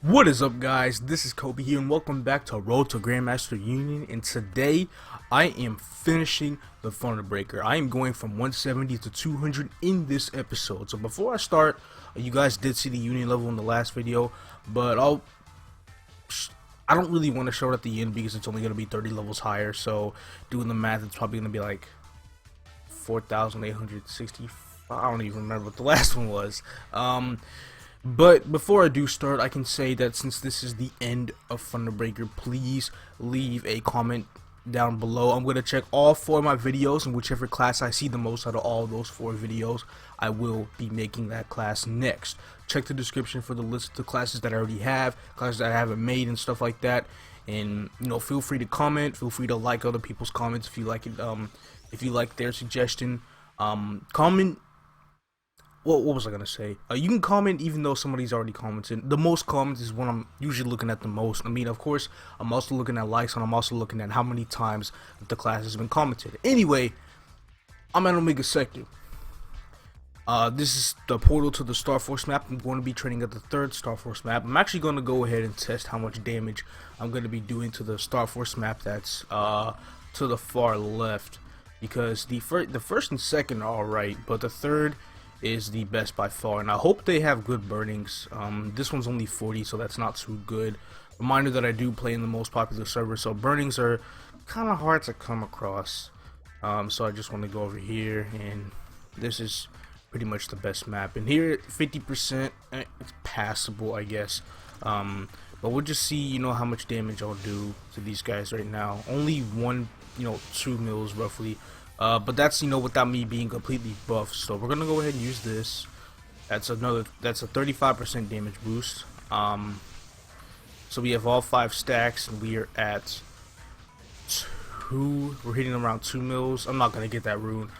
What is up, guys? This is Kobe here, and welcome back to Road to Grandmaster Union. And today, I am finishing the Thunderbreaker. I am going from 170 to 200 in this episode. So before I start, you guys did see the Union level in the last video, but I don't really want to show it at the end because it's only going to be 30 levels higher. So doing the math, it's probably going to be like 4,860. I don't even remember what the last one was. But before I do start, I can say that since this is the end of Thunderbreaker, please leave a comment down below. I'm going to check all 4 of my videos, and whichever class I see the most out of all those 4 videos, I will be making that class next. Check the description for the list of the classes that I already have, classes that I haven't made and stuff like that. And, you know, feel free to comment, feel free to like other people's comments if you like it, if you like their suggestion. Comment. What was I gonna say? You can comment even though somebody's already commented. The most comments is what I'm usually looking at the most. I mean, of course, I'm also looking at likes, and I'm also looking at how many times the class has been commented. Anyway, I'm at Omega Sector. This is the portal to the Star Force map. I'm going to be training at the 3rd Star Force map. I'm actually going to go ahead and test how much damage I'm going to be doing to the Star Force map that's to the far left, because the first and second are alright, but the 3rd is the best by far, and I hope they have good burnings. This one's only 40, so that's not too good. Reminder that I do play in the most popular server, so burnings are kind of hard to come across. So I just want to go over here, and this is pretty much the best map. And here, 50%, it's passable, I guess. But we'll just see, you know, how much damage I'll do to these guys right now. Only 2 mils roughly. But that's, you know, without me being completely buffed. So we're gonna go ahead and use this. That's a 35% damage boost. So we have all 5 stacks, and we are at 2. We're hitting around 2 mils. I'm not gonna get that rune.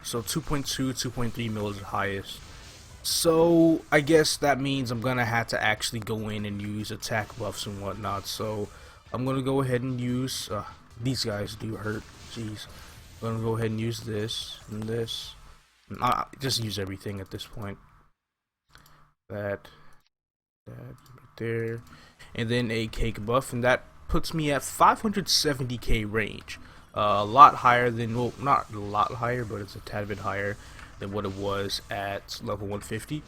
So 2.2, 2.3 mils is the highest. So I guess that means I'm gonna have to actually go in and use attack buffs and whatnot. So I'm gonna go ahead and use. These guys do hurt. Jeez. I'm gonna go ahead and use this and this. Just use everything at this point. That right there, and then a cake buff, and that puts me at 570k range. A lot higher than, well, not a lot higher, but it's a tad bit higher than what it was at level 150.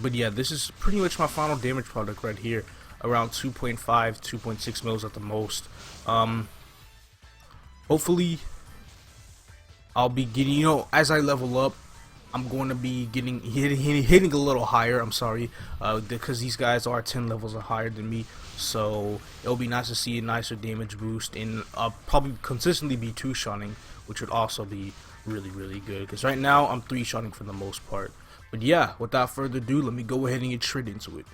But yeah, this is pretty much my final damage product right here, around 2.5, 2.6 mils at the most. Hopefully, I'll be getting, you know, as I level up, I'm going to be hitting a little higher. I'm sorry, because these guys are 10 levels or higher than me. So it'll be nice to see a nicer damage boost, and I'll probably consistently be 2-shotting, which would also be really, really good. Because right now I'm 3-shotting for the most part. But yeah, without further ado, let me go ahead and get straight into it.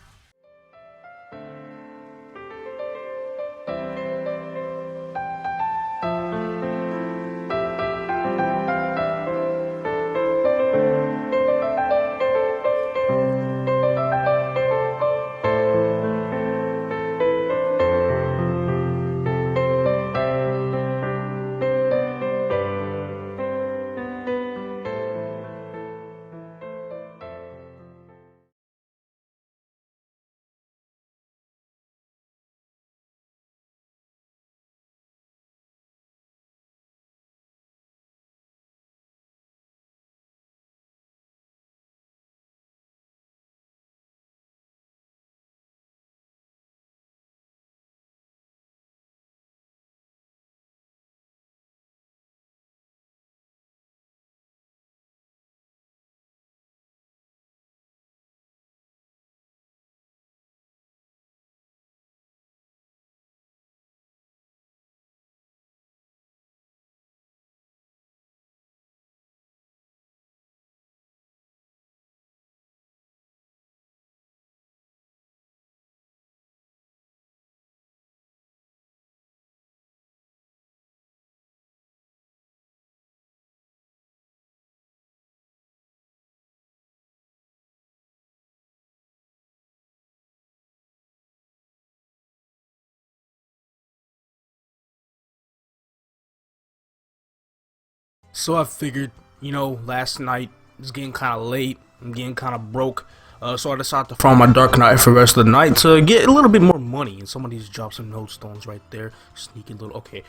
So I figured, you know, last night it's getting kind of late. I'm getting kind of broke. So I decided to farm my Dark Knight for the rest of the night to get a little bit more money. And somebody's dropped some node stones right there. Sneaky little. Okay.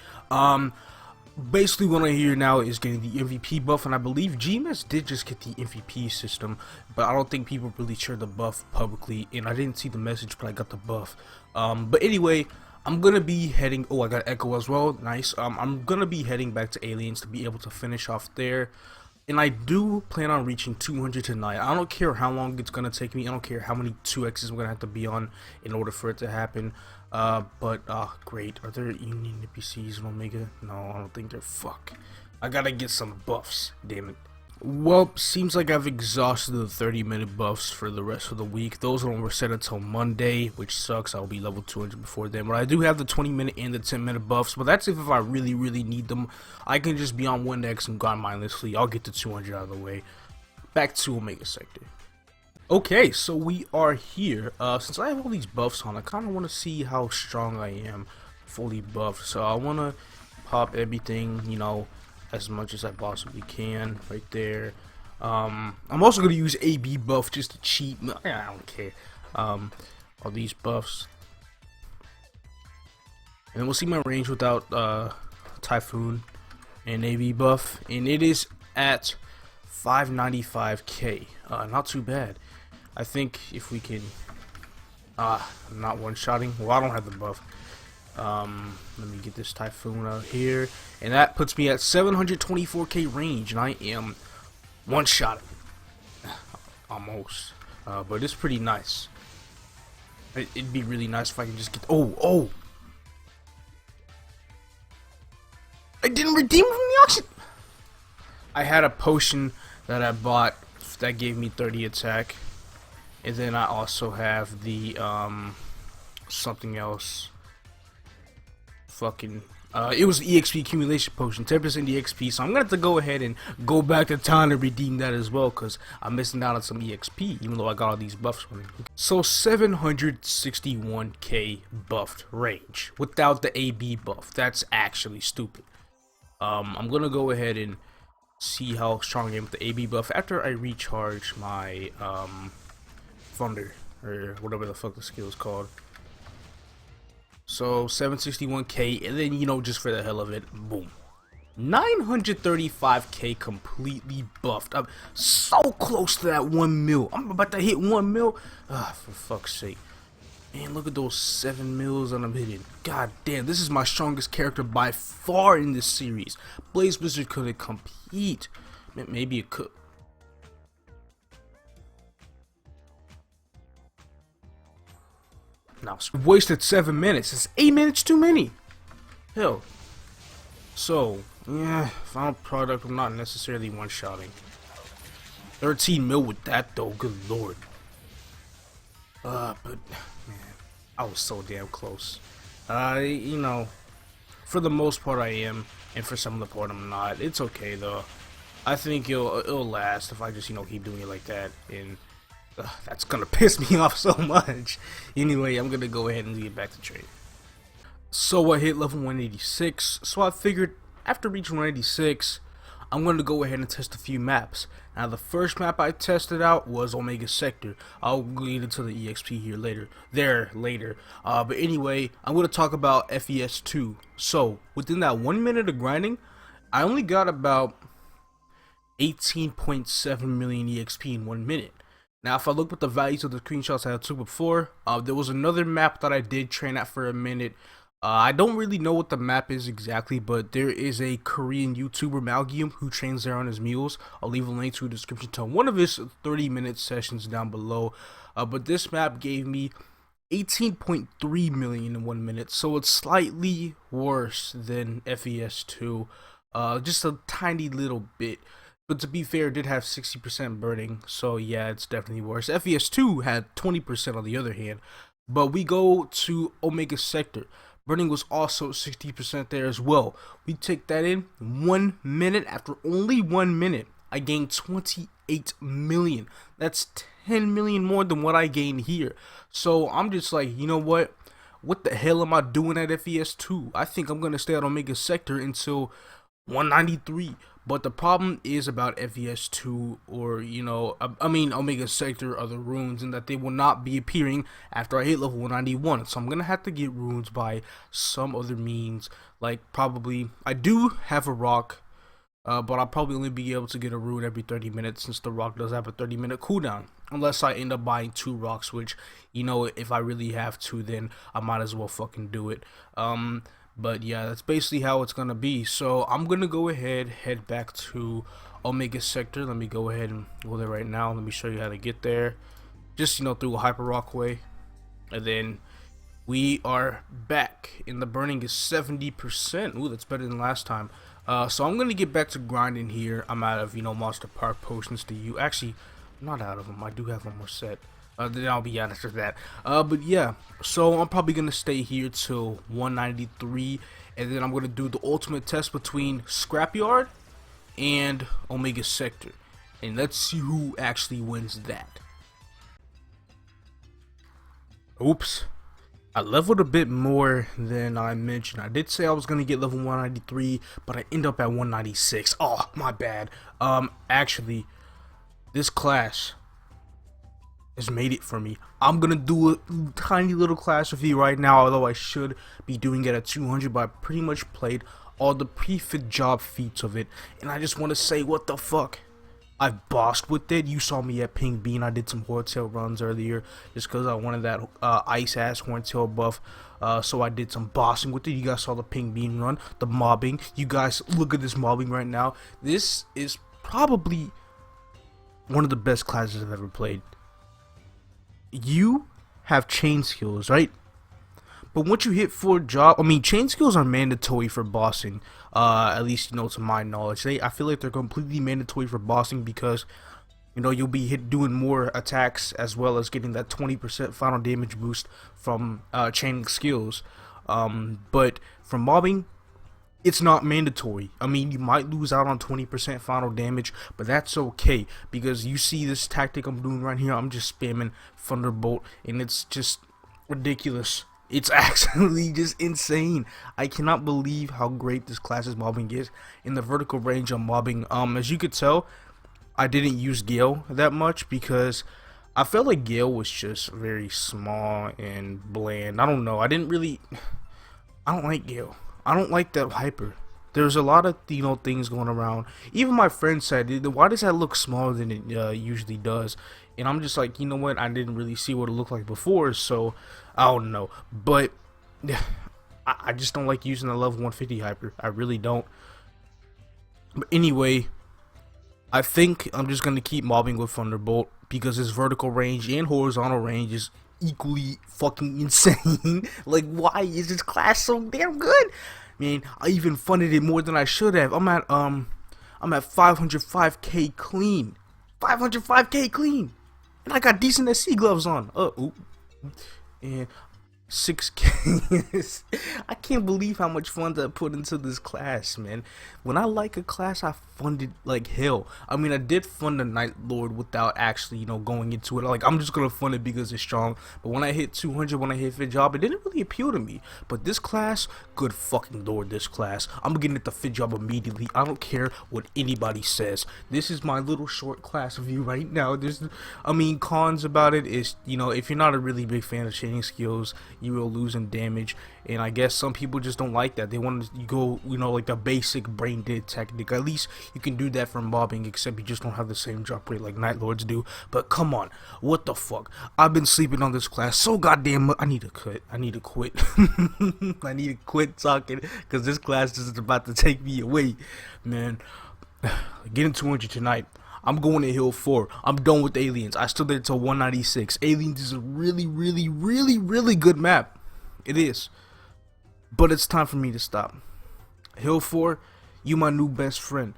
Basically what I hear now is getting the MVP buff, and I believe GMS did just get the MVP system, but I don't think people really shared the buff publicly, and I didn't see the message, but I got the buff. But anyway, I'm gonna be heading. Oh, I got Echo as well. Nice. I'm gonna be heading back to Aliens to be able to finish off there. And I do plan on reaching 200 tonight. I don't care how long it's gonna take me. I don't care how many 2x's I'm gonna have to be on in order for it to happen. Great. Are there Union NPCs in Omega? No, I don't think they're. Fuck. I gotta get some buffs. Damn it. Well, seems like I've exhausted the 30-minute buffs for the rest of the week. Those one were set until Monday, which sucks. I'll be level 200 before then. But I do have the 20-minute and the 10-minute buffs. But that's if I really, really need them. I can just be on 1x and grind mindlessly. I'll get to 200 out of the way. Back to Omega Sector. Okay, so we are here. Since I have all these buffs on, I kind of want to see how strong I am fully buffed. So I want to pop everything, you know, as much as I possibly can right there. I'm also going to use AB buff just to cheat. I don't care. All these buffs. And we'll see my range without Typhoon and AB buff. And it is at 595k. Not too bad. I think if we can not one-shotting. Well, I don't have the buff. Let me get this Typhoon out here, and that puts me at 724k range, and I am one-shotting. Almost. But it's pretty nice. It'd be really nice if I can just get. Oh! I didn't redeem from the auction. I had a potion that I bought that gave me 30 attack. And then I also have the something else. It was EXP accumulation potion, 10% EXP. So I'm gonna have to go ahead and go back to town and redeem that as well, cause I'm missing out on some EXP, even though I got all these buffs running. So 761k buffed range without the AB buff. That's actually stupid. I'm gonna go ahead and see how strong I am with the AB buff after I recharge my Thunder, or whatever the fuck the skill is called. So 761k, and then, you know, just for the hell of it, boom, 935k completely buffed. I'm so close to that 1 mil. I'm about to hit 1 mil. For fuck's sake. Man, look at those 7 mils that I'm hitting. God damn, this is my strongest character by far in this series. Blaze Wizard couldn't compete. Maybe it could. Now, wasted 7 minutes. It's 8 minutes too many. Hell. So, yeah, final product. I'm not necessarily one-shotting. 13 mil with that though. Good lord. But man, I was so damn close. You know, for the most part I am, and for some of the part I'm not. It's okay though. I think it'll last if I just, you know, keep doing it like that. And that's gonna piss me off so much. Anyway, I'm gonna go ahead and get back to trade. So I hit level 186. So I figured after reaching 186, I'm gonna go ahead and test a few maps. Now the first map I tested out was Omega Sector. I'll get into the EXP here later. But anyway, I'm gonna talk about FES2. So within that 1 minute of grinding, I only got about 18.7 million EXP in 1 minute. Now, if I look at the values of the screenshots I took before, there was another map that I did train at for a minute. I don't really know what the map is exactly, but there is a Korean YouTuber, Malgium, who trains there on his mules. I'll leave a link to a description to one of his 30-minute sessions down below. But this map gave me 18.3 million in 1 minute, so it's slightly worse than FES2, just a tiny little bit. But to be fair, it did have 60% burning, so yeah, it's definitely worse. FES2 had 20% on the other hand. But we go to Omega Sector. Burning was also 60% there as well. We take that in 1 minute. After only 1 minute, I gained 28 million. That's 10 million more than what I gained here. So I'm just like, you know what? What the hell am I doing at FES2? I think I'm going to stay at Omega Sector until 193. But the problem is about FES 2, or I mean Omega Sector, other runes, and that they will not be appearing after I hit level 191. So I'm gonna have to get runes by some other means, like probably I do have a rock. But I'll probably only be able to get a rune every 30 minutes, since the rock does have a 30-minute cooldown. Unless I end up buying 2 rocks, which, if I really have to, then I might as well fucking do it. But yeah, that's basically how it's gonna be. So I'm gonna go ahead, head back to Omega Sector. Let me go ahead and go there right now. Let me show you how to get there. Just, through a hyper rock way. And then we are back, and the burning is 70%. Ooh, that's better than last time. So I'm gonna get back to grinding here. I'm out of monster park potions to you. Actually, I'm not out of them. I do have one more set. Then I'll be out after that. But yeah, so I'm probably gonna stay here till 193, and then I'm gonna do the ultimate test between Scrapyard and Omega Sector, and let's see who actually wins that. Oops. I leveled a bit more than I mentioned. I did say I was gonna get level 193, but I end up at 196. Oh, my bad. Actually, this class has made it for me. I'm gonna do a tiny little class review right now, although I should be doing it at 200, but I pretty much played all the pre-fit job feats of it, and I just want to say, what the fuck? I've bossed with it. You saw me at Pink Bean. I did some Horntail runs earlier just because I wanted that ice ass Horntail buff. So I did some bossing with it. You guys saw the Pink Bean run, the mobbing. You guys look at this mobbing right now. This is probably one of the best classes I've ever played. You have chain skills, right? But once you hit 4 job, chain skills are mandatory for bossing. At least, to my knowledge. I feel like they're completely mandatory for bossing because, you'll be doing more attacks as well as getting that 20% final damage boost from chaining skills. But for mobbing, it's not mandatory. You might lose out on 20% final damage, but that's okay because you see this tactic I'm doing right here. I'm just spamming Thunderbolt, and it's just ridiculous. It's actually just insane. I cannot believe how great this class's mobbing is. In the vertical range I'm mobbing, as you could tell, I didn't use Gale that much because I felt like Gale was just very small and bland. I don't know. I don't like Gale. I don't like that hyper. There's a lot of things going around. Even my friend said, why does that look smaller than it usually does? And I'm just like, you know what? I didn't really see what it looked like before, so I don't know. But I just don't like using the level 150 hyper. I really don't. But anyway, I think I'm just gonna keep mobbing with Thunderbolt because his vertical range and horizontal range is equally fucking insane. Like, why is this class so damn good? Man, I even funded it more than I should have. I'm at 505k clean. 505k clean. And I got decent SC gloves on. And 6k. I can't believe how much fun I put into this class, man. When I like a class, I fund it like hell. I did fund the Night Lord without actually, going into it. Like, I'm just gonna fund it because it's strong. But when I hit 200, when I hit fit job, it didn't really appeal to me. But this class, good fucking lord, this class. I'm getting it the fit job immediately. I don't care what anybody says. This is my little short class review right now. Cons about it is, if you're not a really big fan of chaining skills, you will lose in damage, and I guess some people just don't like that. They want to go, like the basic brain dead technique. At least you can do that from mobbing, except you just don't have the same drop rate like Night Lords do. But come on, what the fuck? I've been sleeping on this class so goddamn much. I need to quit. I need to quit talking because this class is about to take me away, man. Getting 200 tonight. I'm going to Hill 4. I'm done with Aliens. I still did it till 196. Aliens is a really, really, really, really good map. It is. But it's time for me to stop. Hill 4, you my new best friend.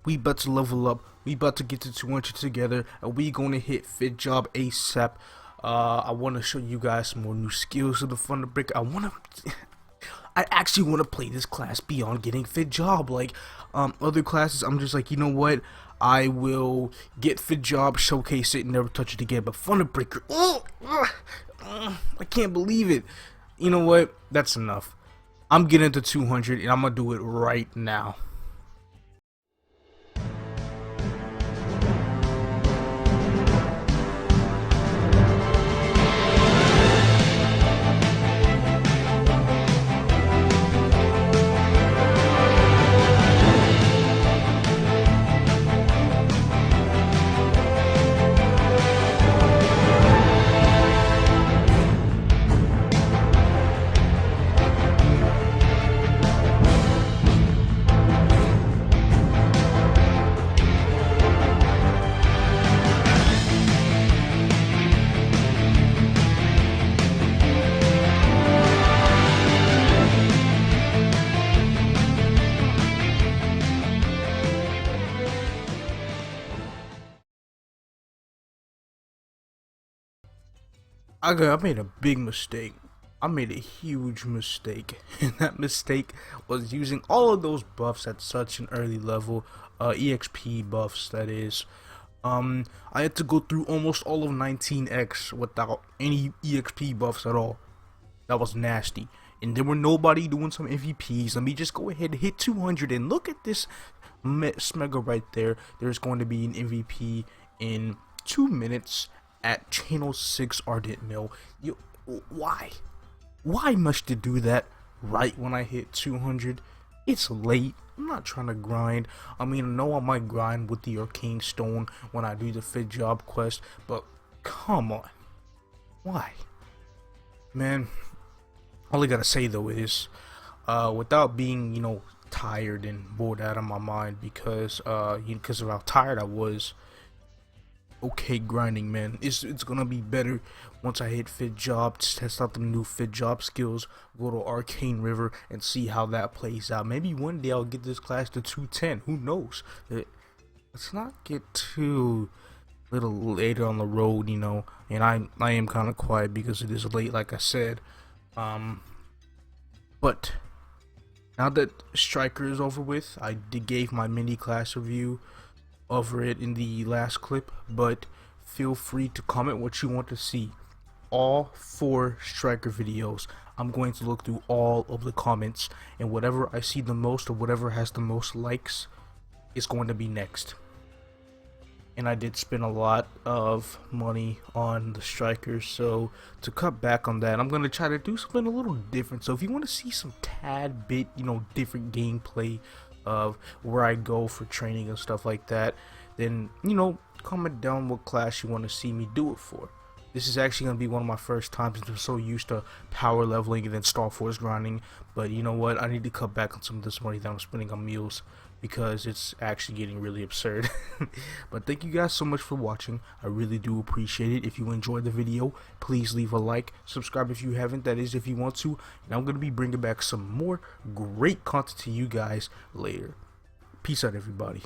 We about to level up. We about to get to 200 together. And we going to hit fit job ASAP. I want to show you guys some more new skills of the Thunder Brick. I actually want to play this class beyond getting fit job. Like other classes, I'm just like, you know what? I will get fit job, showcase it, and never touch it again. But Thunderbreaker, I can't believe it. You know what? That's enough. I'm getting to 200, and I'm gonna do it right now. I made a big mistake. I made a huge mistake, and that mistake was using all of those buffs at such an early level, EXP buffs that is. I had to go through almost all of 19x without any EXP buffs at all. That was nasty. And there were nobody doing some MVPs. Let me just go ahead and hit 200 and look at this smegger right there. There's going to be an MVP in 2 minutes at channel 6 Ardent Mill. Why? Why must you do that right when I hit 200? It's late. I'm not trying to grind. I mean, I know I might grind with the Arcane Stone when I do the Fit Job quest, but come on. Why? Man, all I gotta say though is, without being, tired and bored out of my mind because of how tired I was. Okay, grinding, man. It's gonna be better once I hit Fit Job, test out the new Fit Job skills, go to Arcane River and see how that plays out. Maybe one day I'll get this class to 210. Who knows? Let's not get too little later on the road, and I am kind of quiet because it is late, like I said. But now that Striker is over with, I gave my mini class review over it in the last clip, but feel free to comment what you want to see. All 4 Striker videos, I'm going to look through all of the comments, and whatever I see the most or whatever has the most likes is going to be next. And I did spend a lot of money on the Strikers, so to cut back on that, I'm going to try to do something a little different. So if you want to see some tad bit, different gameplay of where I go for training and stuff like that, then comment down what class you want to see me do it for. This is actually going to be one of my first times since I'm so used to power leveling and then Star Force grinding. But you know what, I need to cut back on some of this money that I'm spending on meals because it's actually getting really absurd. But thank you guys so much for watching. I really do appreciate it. If you enjoyed the video, please leave a like, subscribe if you haven't, that is if you want to, and I'm going to be bringing back some more great content to you guys later. Peace out, everybody.